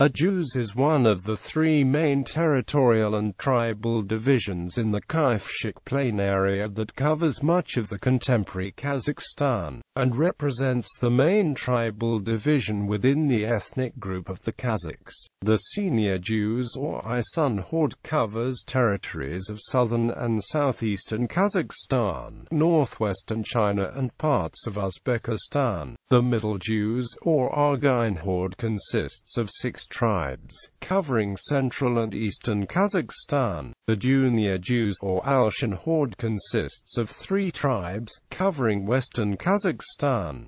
A Zhuz is one of the three main territorial and tribal divisions in the Kypchak Plain area that covers much of the contemporary Kazakhstan, and represents the main tribal division within the ethnic group of the Kazakhs. The Senior Zhuz or Uysun horde covers territories of southern and southeastern Kazakhstan, northwestern China and parts of Uzbekistan. The Middle Zhuz or Argyn horde consists of 6 tribes, covering central and eastern Kazakhstan. The Junior Zhuz or Alshyn horde consists of 3 tribes, covering western Kazakhstan.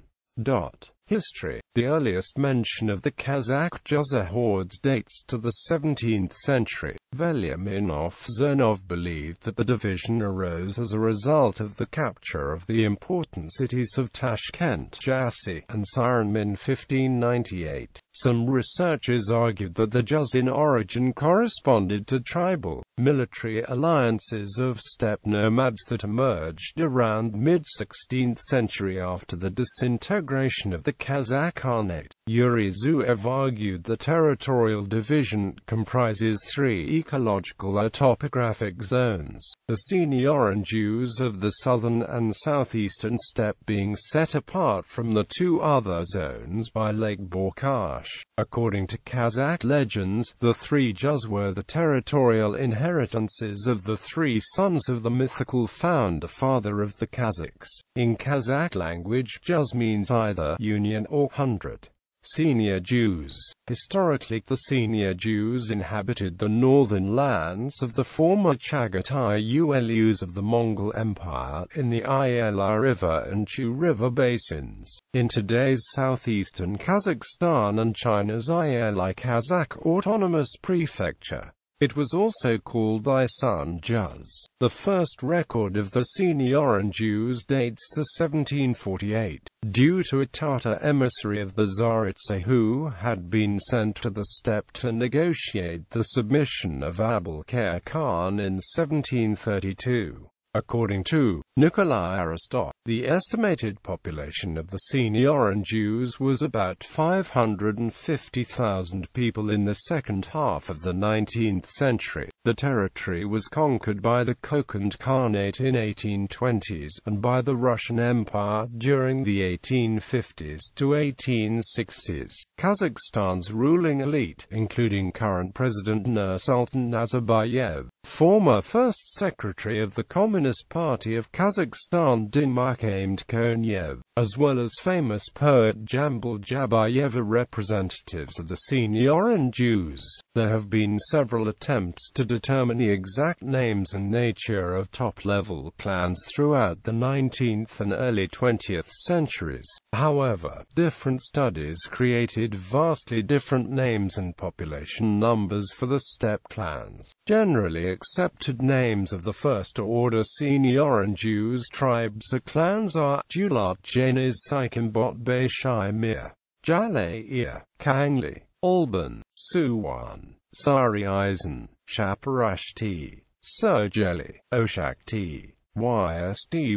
History. The earliest mention of the Kazakh-Zhuz hordes dates to the 17th century. Veliaminov Zernov believed that the division arose as a result of the capture of the important cities of Tashkent, Jassy, and Syren in 1598. Some researchers argued that the Zhuz in origin corresponded to tribal, military alliances of steppe nomads that emerged around mid-16th century after the disintegration of the Kazakh Khanate. Yuri Zhuev argued the territorial division comprises 3 ecological or topographic zones, the Senior and Zhuz of the southern and southeastern steppe being set apart from the 2 other zones by Lake Balkhash. According to Kazakh legends, the 3 Zhuz were the territorial inheritances of the 3 sons of the mythical founder father of the Kazakhs. In Kazakh language, Zhuz means either union or 100. Senior Zhuz. Historically, the Senior Zhuz inhabited the northern lands of the former Chagatai Ulus of the Mongol Empire, in the Ayala River and Chu River basins, in today's southeastern Kazakhstan and China's Ayala Kazakh Autonomous Prefecture. It was also called Uysun Zhuz. The first record of the Senior and Zhuz dates to 1748, due to a Tatar emissary of the Tsaritsa who had been sent to the steppe to negotiate the submission of Abulkhair Khan in 1732. According to Nikolai Aristotle, the estimated population of the Senior and Zhuz was about 550,000 people in the second half of the 19th century. The territory was conquered by the Kokand Khanate in 1820s and by the Russian Empire during the 1850s to 1860s. Kazakhstan's ruling elite, including current President Nursultan Nazarbayev, former First Secretary of the Communist Party of Kazakhstan Dima Konyev, as well as famous poet Jambal Jabayev, are representatives of the Senior and Zhuz. There have been several attempts to determine the exact names and nature of top-level clans throughout the 19th and early 20th centuries. However, different studies created vastly different names and population numbers for the steppe clans. Generally accepted names of the first-order Senior and Zhuz tribes or clans are Julat Janiz Sikimbot Bashai Mir, Jalai Kangli, Alban, Suwan, Sari Eisen, Shaparashti, Sergeli, Oshakti, Ysty,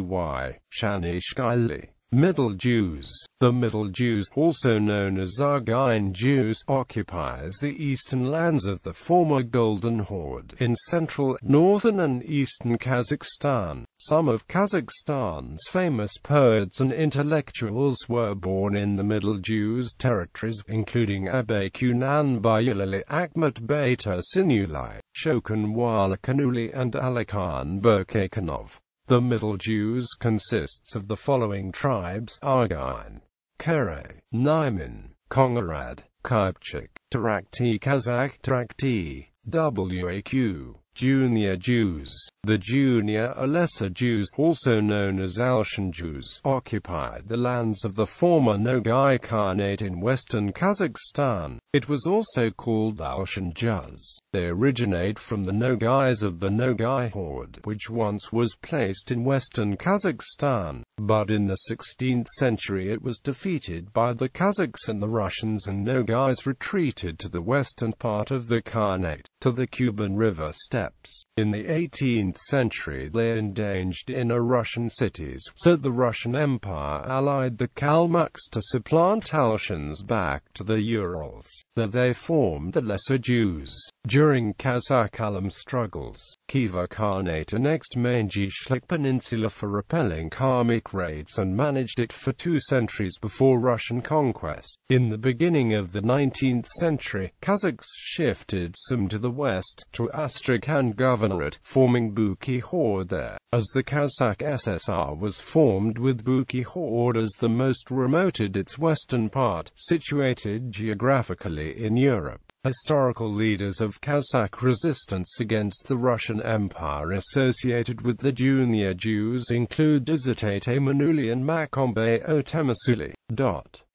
Shanishkali. Middle Zhuz. The Middle Zhuz, also known as Argyn Zhuz, occupies the eastern lands of the former Golden Horde in central, northern and eastern Kazakhstan. Some of Kazakhstan's famous poets and intellectuals were born in the Middle Zhuz territories, including Abay Kunanbayulali, Akhmat Beyta Sinulai, Shokan Walakanuli and Alikhan Burkakanov. The Middle Zhuz consists of the following tribes: Argyn, Kare, Naiman, Kongarad, Kypchak, Tarakti Kazakh Tarakti, Waq, Junior Zhuz. The Junior or Lesser Zhuz, also known as Alshyn Zhuz, occupied the lands of the former Nogai Khanate in western Kazakhstan. It was also called Alshyn Zhuz. They originate from the Nogais of the Nogai horde, which once was placed in western Kazakhstan, but in the 16th century it was defeated by the Kazakhs and the Russians, and Nogais retreated to the western part of the Khanate. to the Kuban River steppes. In the 18th century they endangered inner Russian cities, so the Russian Empire allied the Kalmucks to supplant Alshyns back to the Urals. There they formed the Lesser Zhuz. During Kazakh-Alam struggles, Khiva Khanate annexed Manjishlik Peninsula for repelling Kharmic raids and managed it for 2 centuries before Russian conquest. In the beginning of the 19th century, Kazakhs shifted some to the west, to Astrakhan Governorate, forming Buki Horde there. As the Kazakh SSR was formed with Buki Horde as the most remote at its western part, situated geographically in Europe. Historical leaders of Kazakh resistance against the Russian Empire associated with the Junior Zhuz include Izitate Manuli and Makombe Otemasuli.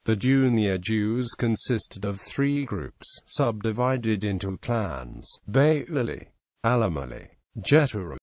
The Junior Zhuz consisted of 3 groups, subdivided into clans: Bayuli, Alamali, Jeturu.